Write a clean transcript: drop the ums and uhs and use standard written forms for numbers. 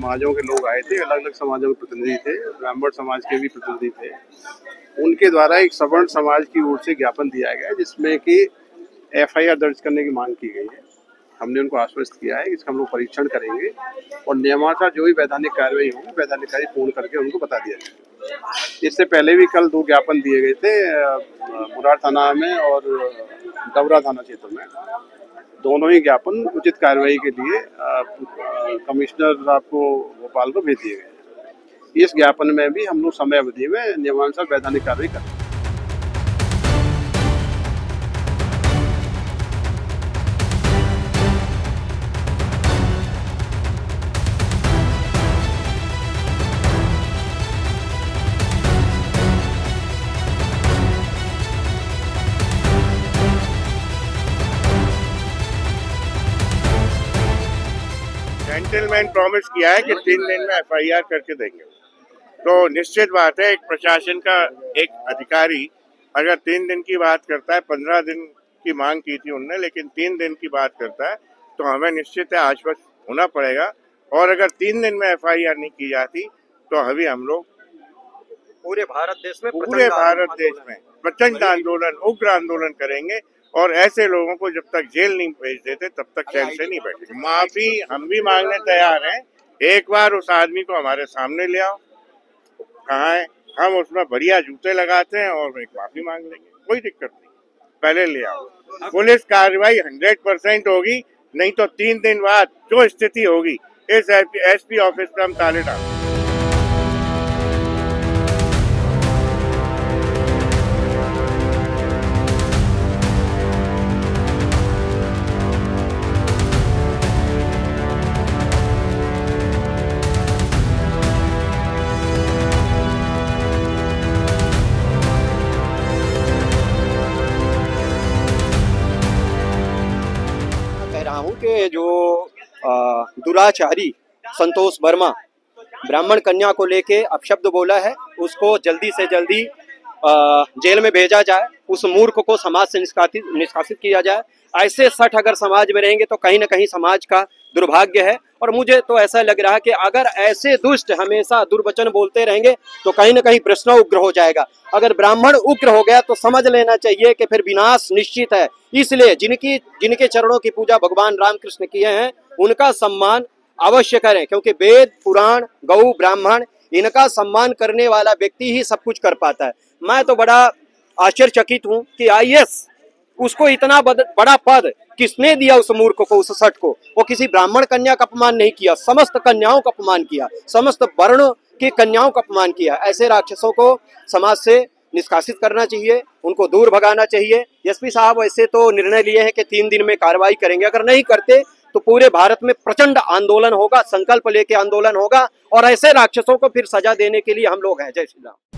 समाजों के लोग आए थे, अलग अलग समाजों के प्रतिनिधि थे, ब्राह्मण समाज के भी प्रतिनिधि थे। उनके द्वारा एक सवर्ण समाज की ओर से ज्ञापन दिया गया जिसमें कि एफआईआर दर्ज करने की मांग की गई है। हमने उनको आश्वस्त किया है कि इसका हम लोग परीक्षण करेंगे और नियमानुसार जो भी वैधानिक कार्रवाई होगी वैधानिक कार्य पूर्ण करके उनको बता दिया जाएगा। इससे पहले भी कल 2 ज्ञापन दिए गए थे मुरार थाना में और डबरा थाना क्षेत्र में। दोनों ही ज्ञापन उचित कार्रवाई के लिए कमिश्नर साहब को भोपाल को भेज दिए गए। इस ज्ञापन में भी हम लोग समय अवधि में नियमानुसार वैधानिक कार्रवाई करेंगे। जेंटलमैन प्रॉमिस किया है कि 3 दिन में एफआईआर करके देंगे। तो निश्चित बात है, एक प्रशासन का एक अधिकारी अगर 3 दिन की बात करता है, 15 दिन की मांग की थी उनने, लेकिन 3 दिन की बात करता है, तो हमें निश्चित है आश्वस्त होना पड़ेगा। और अगर 3 दिन में एफआईआर नहीं की जाती तो अभी हम लोग पूरे भारत देश में प्रचंड आंदोलन, उग्र आंदोलन करेंगे और ऐसे लोगों को जब तक जेल नहीं भेज देते तब तक चैन से नहीं बैठे। माफी हम भी मांगने तैयार हैं। एक बार उस आदमी को हमारे सामने ले आओ, कहाँ है, हम उसमें बढ़िया जूते लगाते हैं और एक माफी मांग लेंगे, कोई दिक्कत नहीं। पहले ले आओ। पुलिस कार्रवाई 100% होगी, नहीं तो 3 दिन बाद जो स्थिति होगी इस एसपी ऑफिस में हम ताले डालेंगे। के जो दुराचारी संतोष वर्मा ब्राह्मण कन्या को लेके अपशब्द बोला है, उसको जल्दी से जल्दी जेल में भेजा जाए, उस मूर्ख को समाज से निष्कासित किया जाए। ऐसे सठ अगर समाज में रहेंगे तो कहीं ना कहीं समाज का दुर्भाग्य है। और मुझे तो ऐसा लग रहा है कि अगर ऐसे दुष्ट हमेशा दुर्वचन बोलते रहेंगे तो कहीं ना कहीं प्रश्न उग्र हो जाएगा। अगर ब्राह्मण उग्र हो गया तो समझ लेना चाहिए कि फिर विनाश निश्चित है। इसलिए जिनके चरणों की पूजा भगवान रामकृष्ण किए हैं उनका सम्मान अवश्य करें, क्योंकि वेद, पुराण, गौ, ब्राह्मण, इनका सम्मान करने वाला व्यक्ति ही सब कुछ कर पाता है। मैं तो बड़ा आश्चर्यचकित हूँ कि आईएएस उसको इतना बड़ा पद किसने दिया उस मूर्ख को, उस सठ को। वो किसी ब्राह्मण कन्या का अपमान नहीं किया, समस्त कन्याओं का अपमान किया, समस्त वर्ण की कन्याओं का अपमान किया। ऐसे राक्षसों को समाज से निष्कासित करना चाहिए, उनको दूर भगाना चाहिए। एसपी साहब वैसे तो निर्णय लिए हैं कि 3 दिन में कार्रवाई करेंगे, अगर नहीं करते तो पूरे भारत में प्रचंड आंदोलन होगा, संकल्प लेके आंदोलन होगा और ऐसे राक्षसों को फिर सजा देने के लिए हम लोग हैं। जय श्री राम।